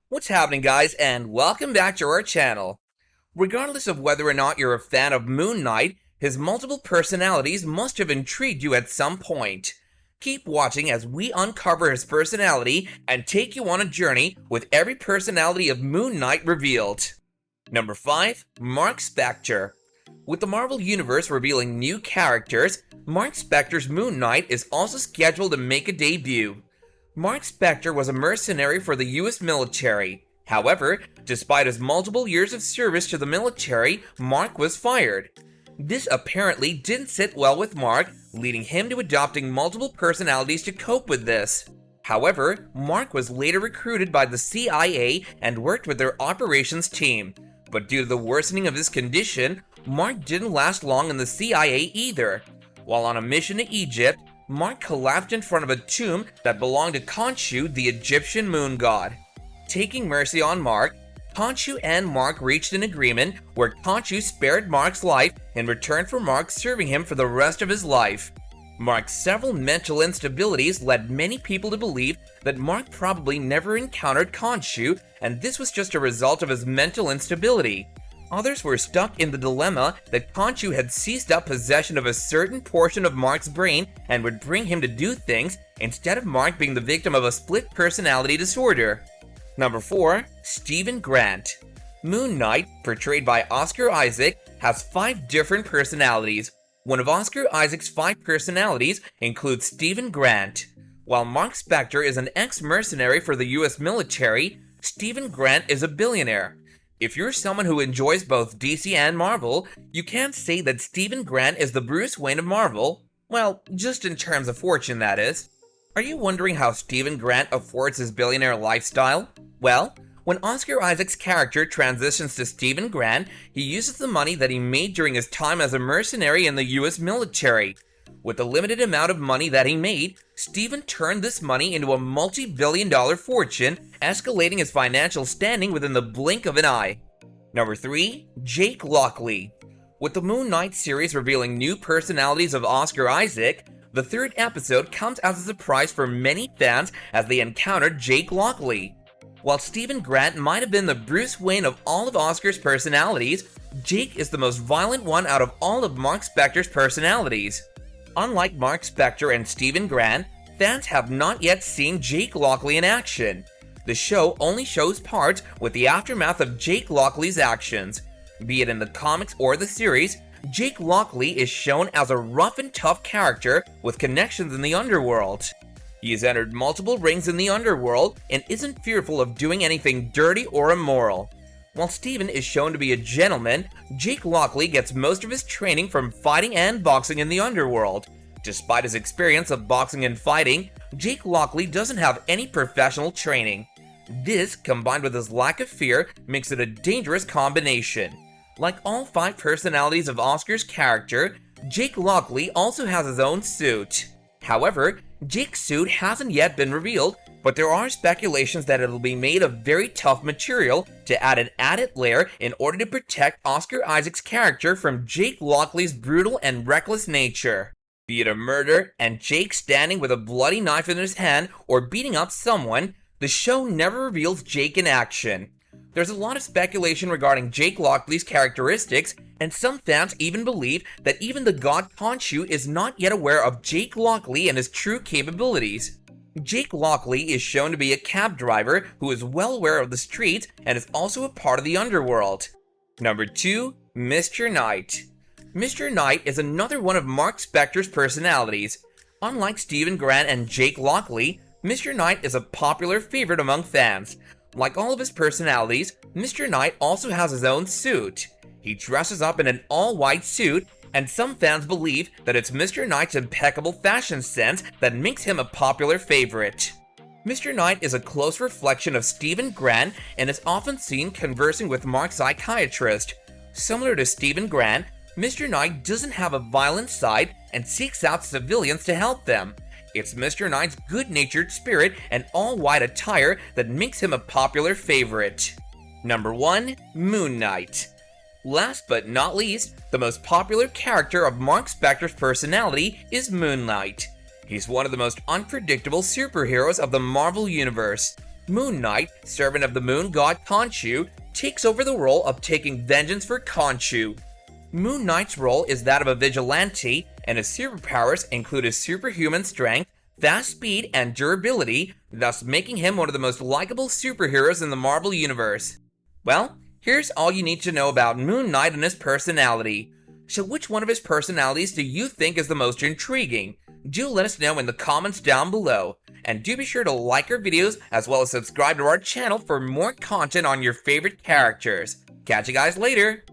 What's happening, guys, and welcome back to our channel. Regardless of whether or not you're a fan of Moon Knight, his multiple personalities must have intrigued you at some point. Keep watching as we uncover his personality and take you on a journey with every personality of Moon Knight revealed. Number 5. Mark Spector. With the Marvel Universe revealing new characters, Mark Spector's Moon Knight is also scheduled to make a debut. Mark Spector was a mercenary for the US military. However, despite his multiple years of service to the military, Mark was fired. This apparently didn't sit well with Mark, leading him to adopting multiple personalities to cope with this. However, Mark was later recruited by the CIA and worked with their operations team. But due to the worsening of his condition, Mark didn't last long in the CIA either. While on a mission to Egypt, Mark collapsed in front of a tomb that belonged to Khonshu, the Egyptian moon god. Taking mercy on Mark, Khonshu and Mark reached an agreement where Khonshu spared Mark's life in return for Mark serving him for the rest of his life. Mark's several mental instabilities led many people to believe that Mark probably never encountered Khonshu, and this was just a result of his mental instability. Others were stuck in the dilemma that Khonshu had seized up possession of a certain portion of Mark's brain and would bring him to do things, instead of Mark being the victim of a split personality disorder. Number 4. Stephen Grant. Moon Knight, portrayed by Oscar Isaac, has 5 different personalities. One of Oscar Isaac's 5 personalities includes Stephen Grant. While Mark Spector is an ex-mercenary for the US military, Stephen Grant is a billionaire. If you're someone who enjoys both DC and Marvel, you can't say that Stephen Grant is the Bruce Wayne of Marvel. Well, just in terms of fortune, that is. Are you wondering how Stephen Grant affords his billionaire lifestyle? Well, when Oscar Isaac's character transitions to Stephen Grant, he uses the money that he made during his time as a mercenary in the US military. With the limited amount of money that he made, Stephen turned this money into a multi-billion-dollar fortune, escalating his financial standing within the blink of an eye. Number 3. Jake Lockley. With the Moon Knight series revealing new personalities of Oscar Isaac, the 3rd episode comes as a surprise for many fans as they encountered Jake Lockley. While Stephen Grant might have been the Bruce Wayne of all of Oscar's personalities, Jake is the most violent one out of all of Mark Spector's personalities. Unlike Mark Spector and Stephen Grant, fans have not yet seen Jake Lockley in action. The show only shows parts with the aftermath of Jake Lockley's actions. Be it in the comics or the series, Jake Lockley is shown as a rough and tough character with connections in the underworld. He has entered multiple rings in the underworld and isn't fearful of doing anything dirty or immoral. While Stephen is shown to be a gentleman, Jake Lockley gets most of his training from fighting and boxing in the underworld. Despite his experience of boxing and fighting, Jake Lockley doesn't have any professional training. This, combined with his lack of fear, makes it a dangerous combination. Like all 5 personalities of Oscar's character, Jake Lockley also has his own suit. However, Jake's suit hasn't yet been revealed, but there are speculations that it'll be made of very tough material to add an added layer in order to protect Oscar Isaac's character from Jake Lockley's brutal and reckless nature. Be it a murder and Jake standing with a bloody knife in his hand or beating up someone, the show never reveals Jake in action. There's a lot of speculation regarding Jake Lockley's characteristics, and some fans even believe that even the god Khonshu is not yet aware of Jake Lockley and his true capabilities. Jake Lockley is shown to be a cab driver who is well aware of the streets and is also a part of the underworld. Number 2. Mr. Knight. Mr. Knight is another one of Mark Spector's personalities. Unlike Stephen Grant and Jake Lockley, Mr. Knight is a popular favorite among fans. Like all of his personalities, Mr. Knight also has his own suit. He dresses up in an all-white suit, and some fans believe that it's Mr. Knight's impeccable fashion sense that makes him a popular favorite. Mr. Knight is a close reflection of Stephen Grant and is often seen conversing with Mark's psychiatrist. Similar to Stephen Grant, Mr. Knight doesn't have a violent side and seeks out civilians to help them. It's Mr. Knight's good-natured spirit and all-white attire that makes him a popular favorite. Number 1. Moon Knight. Last but not least, the most popular character of Mark Spector's personality is Moon Knight. He's one of the most unpredictable superheroes of the Marvel Universe. Moon Knight, servant of the moon god Khonshu, takes over the role of taking vengeance for Khonshu. Moon Knight's role is that of a vigilante, and his superpowers include his superhuman strength, fast speed, and durability, thus making him one of the most likable superheroes in the Marvel Universe. Well, here's all you need to know about Moon Knight and his personality. So which one of his personalities do you think is the most intriguing? Do let us know in the comments down below. And do be sure to like our videos as well as subscribe to our channel for more content on your favorite characters. Catch you guys later!